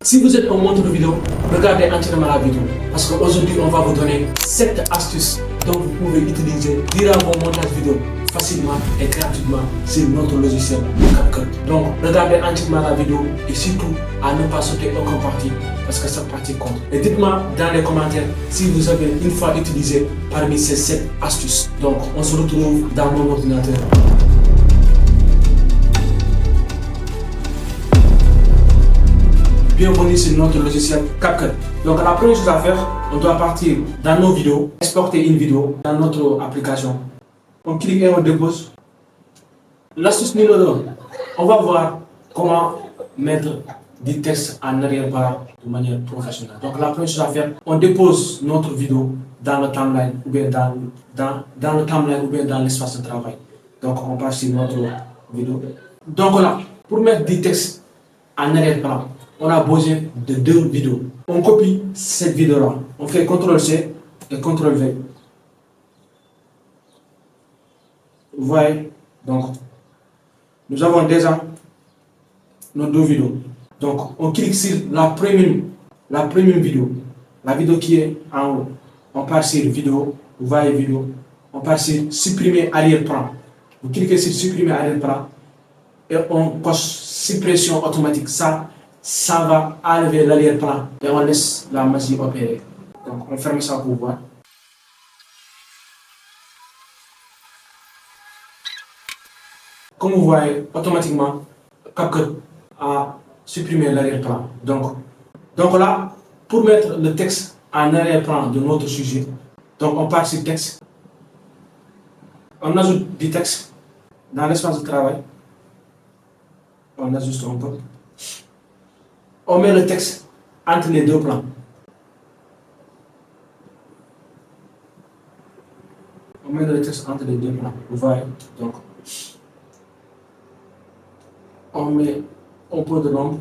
Si vous êtes un monteur vidéo, regardez entièrement la vidéo parce qu'aujourd'hui on va vous donner 7 astuces dont vous pouvez utiliser durant vos montages vidéo facilement et gratuitement sur notre logiciel CapCut. Donc regardez entièrement la vidéo et surtout à ne pas sauter aucune partie parce que cette partie compte. Et dites-moi dans les commentaires si vous avez une fois utilisé parmi ces 7 astuces. Donc on se retrouve dans mon ordinateur. Bienvenue sur notre logiciel CapCut. Donc la première chose à faire, on doit partir dans nos vidéos, exporter une vidéo dans notre application. On clique et on dépose. L'astuce numéro 1, on va voir comment mettre du texte en arrière-plan de manière professionnelle. Donc la première chose à faire, on dépose notre vidéo dans le timeline ou bien dans le timeline ou bien dans l'espace de travail. Donc on passe sur notre vidéo. Donc là, pour mettre du texte en arrière-plan, on a besoin de 2 vidéos. On copie cette vidéo-là. On fait CTRL-C et CTRL-V. Vous voyez, donc, nous avons déjà nos 2 vidéos. Donc, on clique sur la première vidéo. La vidéo qui est en haut. On part sur vidéo. Vous voyez vidéo. On part sur supprimer arrière-plan. Vous cliquez sur supprimer arrière-plan et on coche suppression automatique. Ça va enlever l'arrière-plan et on laisse la machine opérer. Donc on ferme ça pour voir. Comme vous voyez, automatiquement, CapCut a supprimé l'arrière-plan. Donc là, pour mettre le texte en arrière-plan de notre sujet, donc on part sur texte. On ajoute du texte dans l'espace de travail. On ajuste un peu. On met le texte entre les 2 plans. On met le texte entre les 2 plans. Vous voyez, donc on met un peu de l'ombre.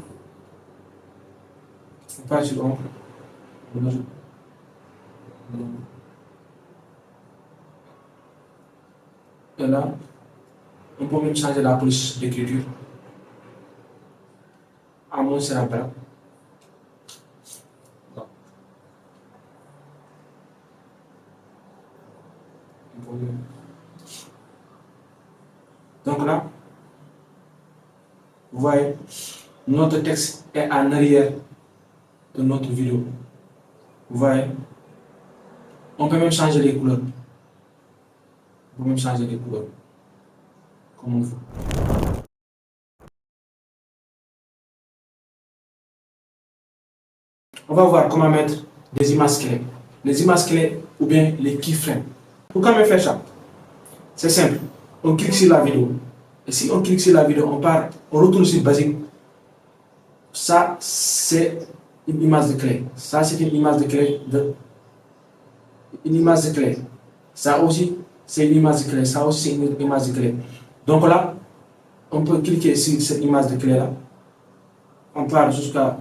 On part sur l'ombre. On ajoute l'ombre. Et là, on peut même changer la police d'écriture. À moins c'est rappel. Donc là, vous voyez, notre texte est en arrière de notre vidéo. Vous voyez, on peut même changer les couleurs. On peut même changer les couleurs. Comme on veut. On va voir comment mettre des images clés. Les images clés ou bien les keyframes. Pour comment faire ça? C'est simple. On clique sur la vidéo. Et si on clique sur la vidéo, on retourne sur Basique. Ça, c'est une image de clé. Ça, c'est une image de clé. Une image de clé. Ça aussi, c'est une image de clé. Ça aussi, c'est une image de clé. Donc là, on peut cliquer sur cette image de clé-là. On part jusqu'à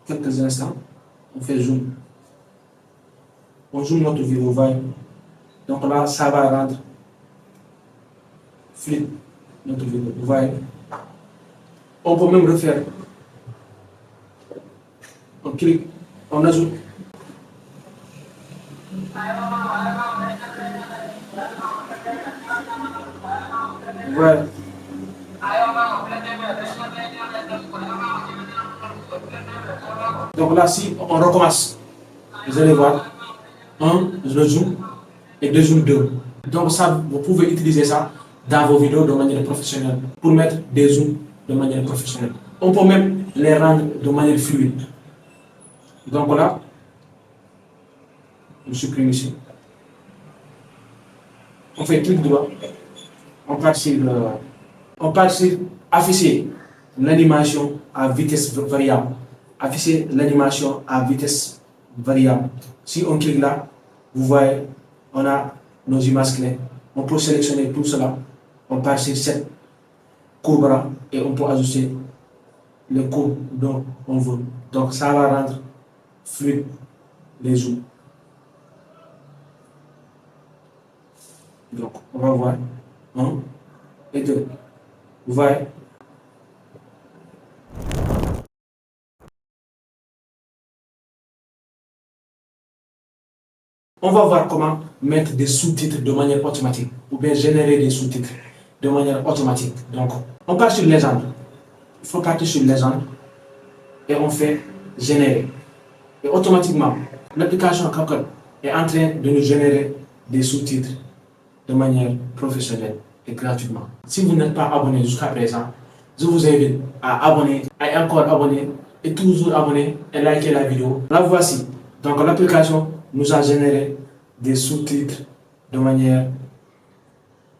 quelques instants. On fait zoom. On zoome notre vidéo, vous voyez. Donc là, ça va rendre fluide notre vidéo, vous voyez. On peut même refaire. On clique, on ajoute. Ouais. Donc là, si on recommence, vous allez voir, le zoom et 2 zoom 2. Donc ça, vous pouvez utiliser ça dans vos vidéos de manière professionnelle pour mettre des zooms de manière professionnelle. On peut même les rendre de manière fluide. Donc là, je supprime ici. On fait clic droit. On part sur afficher l'animation à vitesse variable. Afficher l'animation à vitesse variable. Si on clique là, vous voyez, on a nos images clés. On peut sélectionner tout cela. On part sur cette courbe-là et on peut ajuster les courbes dont on veut. Donc ça va rendre fluide les zooms. Donc on va voir 1 et 2. Vous voyez, On va voir comment mettre des sous-titres de manière automatique ou bien générer des sous-titres de manière automatique. Donc, on part sur légende. Il faut partir sur légende et on fait générer. Et automatiquement, l'application CapCut est en train de nous générer des sous-titres de manière professionnelle et gratuitement. Si vous n'êtes pas abonné jusqu'à présent, je vous invite à abonner, à encore abonner et toujours abonner et liker la vidéo. La voici. Donc l'application nous a généré des sous-titres de manière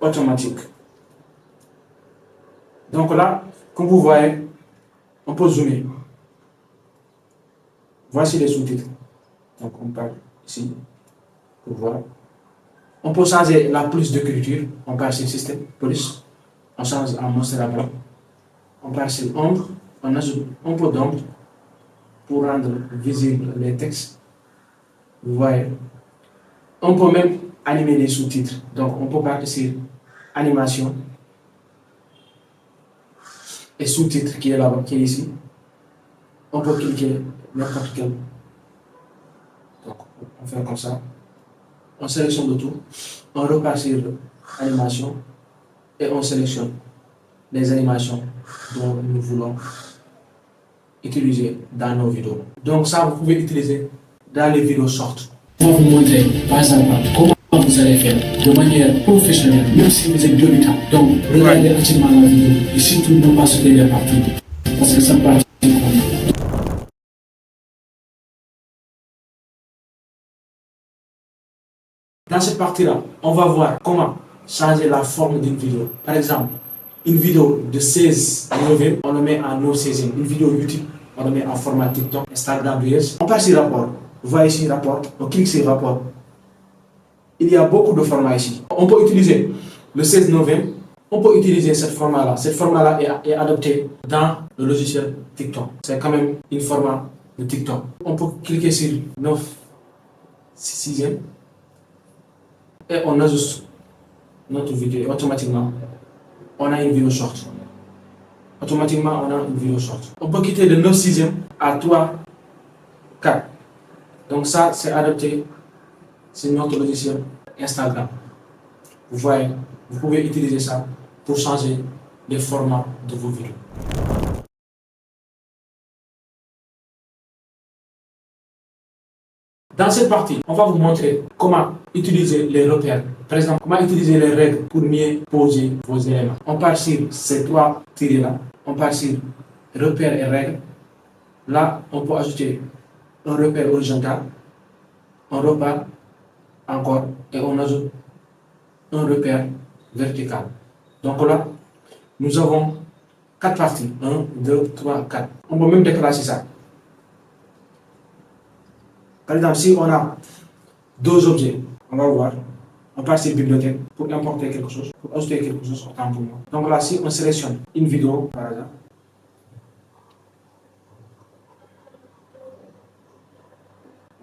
automatique. Donc là, comme vous voyez, on peut zoomer. Voici les sous-titres. Donc on part ici pour voir. On peut changer la police de culture. On part sur système, police. On change en monstre à blanc. On part sur ombre. On ajoute un peu d'ombre pour rendre visibles les textes. Vous voyez. On peut même animer les sous-titres. Donc on peut partir sur animation et sous-titres qui est là-bas, qui est ici. On peut cliquer n'importe quel. Donc on fait comme ça. On sélectionne le tout. On repart sur animation et on sélectionne les animations dont nous voulons utiliser dans nos vidéos. Donc ça, vous pouvez utiliser dans les vidéos short. On va vous montrer par exemple comment vous allez faire de manière professionnelle, même si vous êtes débutant. Donc regardez activement la vidéo et surtout ne pas sauter les parties parce que ça peut être dans cette partie-là, on va voir comment changer la forme d'une vidéo. Par exemple, une vidéo de 16 9, on le met en 9/16. Une vidéo YouTube, on le met en format TikTok, Instagram, Reels. On passe sur rapport. Vous voyez ici rapport, on clique sur rapport. Il y a beaucoup de formats ici. On peut utiliser le 16 novembre. On peut utiliser ce format-là. Ce format-là est adopté dans le logiciel TikTok. C'est quand même un format de TikTok. On peut cliquer sur 9/6 et on ajuste notre vidéo et automatiquement on a une vidéo short. Automatiquement on a une vidéo short. On peut quitter de 9/6 à 3/4. Donc ça c'est adapté sur notre logiciel Instagram. Vous voyez, vous pouvez utiliser ça pour changer les formats de vos vidéos. Dans cette partie, on va vous montrer comment utiliser les repères. Par exemple, comment utiliser les règles pour mieux poser vos éléments. On part sur ces trois tirés-là. On part sur repères et règles. Là, on peut ajouter un repère horizontal. On repart encore et on ajoute un repère vertical. Donc là, nous avons 4 parties. 1, 2, 3, 4. On peut même déclencher ça. Par exemple, si on a deux objets, on va voir, on passe sur bibliothèque pour importer quelque chose, pour ajouter quelque chose autant pour moi. Donc là, si on sélectionne une vidéo, par exemple,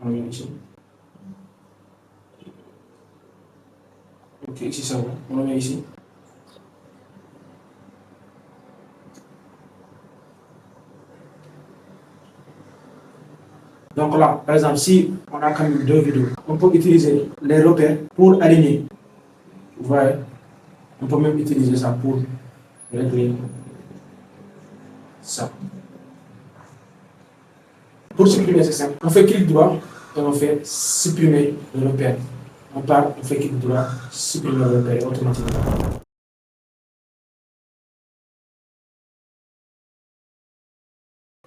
on vient ici. Ok, ici ça va, on le met ici. Donc là, par exemple, si on a quand même deux vidéos, on peut utiliser les repères pour aligner. Vous voyez, on peut même utiliser ça pour régler ça. Pour supprimer, c'est simple. On fait clic droit et on fait supprimer le repère. On part, on fait clic droit, supprimer le repère automatiquement.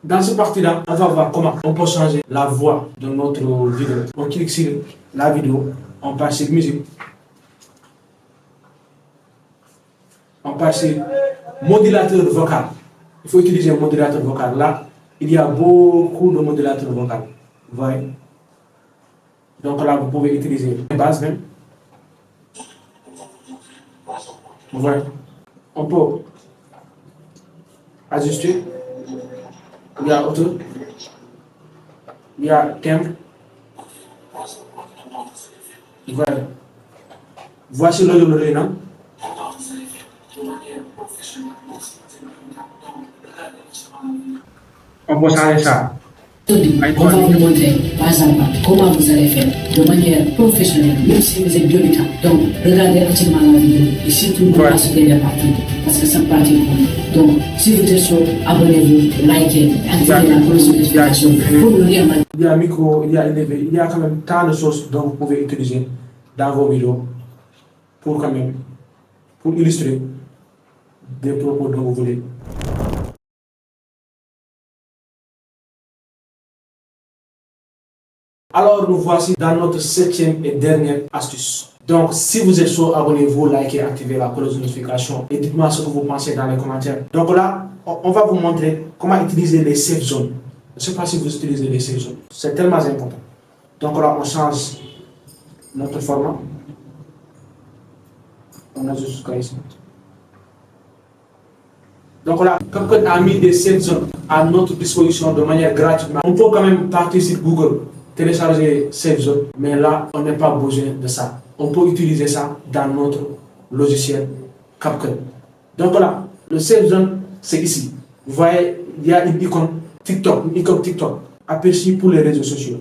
Dans cette partie-là, on va voir comment on peut changer la voix de notre vidéo. On clique sur la vidéo, on passe sur musique, on passe sur modulateur vocal. Il faut utiliser un modulateur vocal. Là, il y a beaucoup de modulateurs vocaux. Vous voyez? Donc là, vous pouvez utiliser les bases même. Vous voyez? On peut ajuster. Il y a auto, il y a timbre. Voilà. Voici le rénan. On peut changer ça. Aujourd'hui, on va vous montrer pas à pas comment vous allez faire de manière professionnelle, même si vous êtes débutant. Donc, regardez entièrement la vidéo et surtout ne pas sauter les parties parce que ça partie compte. Donc, si vous êtes chaud, abonnez-vous, likez, activez la cloche de notification pour nous dire. Il y a un micro, il y a élevé, il y a quand même tant de choses dont vous pouvez utiliser dans vos vidéos pour quand même, pour illustrer des propos dont vous voulez. Alors nous voici dans notre 7e et dernière astuce. Donc si vous êtes chaud, abonnez-vous, likez, activez la cloche de notification et dites-moi ce que vous pensez dans les commentaires. Donc là, on va vous montrer comment utiliser les safe zones. Je ne sais pas si vous utilisez les safe zones. C'est tellement important. Donc là, on change notre format. On ajoute jusqu'à ici. Donc là, CapCut a mis des safe zones à notre disposition de manière gratuite. On peut quand même partir sur Google, télécharger Safe Zone, mais là, on n'a pas besoin de ça. On peut utiliser ça dans notre logiciel CapCut. Donc là, le Safe Zone, c'est ici. Vous voyez, il y a une icône TikTok, aperçue pour les réseaux sociaux.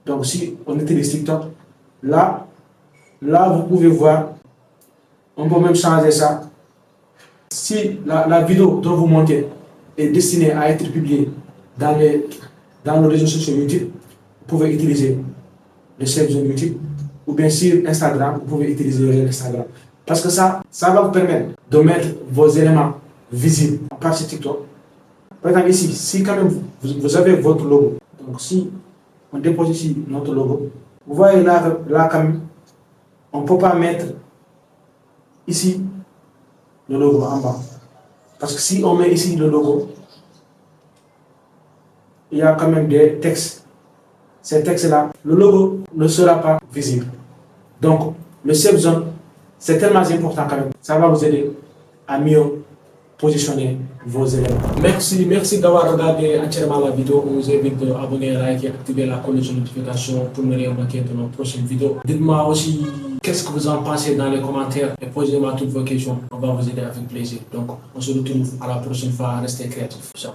Donc si on utilise TikTok, là vous pouvez voir, on peut même changer ça. Si la vidéo dont vous montez est destinée à être publiée dans les réseaux sociaux YouTube, vous pouvez utiliser le Safe Zone YouTube, ou bien sur Instagram, vous pouvez utiliser le Instagram. Parce que ça va vous permettre de mettre vos éléments visibles à part sur TikTok. Par exemple ici, si quand même vous avez votre logo, donc si on dépose ici notre logo, vous voyez là quand même, on ne peut pas mettre ici le logo en bas. Parce que si on met ici le logo, il y a quand même des textes. Ces textes-là, le logo ne sera pas visible. Donc, le Safe Zone, c'est tellement important quand même. Ça va vous aider à mieux positionner vos éléments. Merci d'avoir regardé entièrement la vidéo. On vous invite à abonner, liker, activer la cloche de notification pour ne rien manquer de nos prochaines vidéos. Dites-moi aussi qu'est-ce que vous en pensez dans les commentaires et posez-moi toutes vos questions. On va vous aider avec plaisir. Donc, on se retrouve à la prochaine fois. Restez créatifs. Ciao.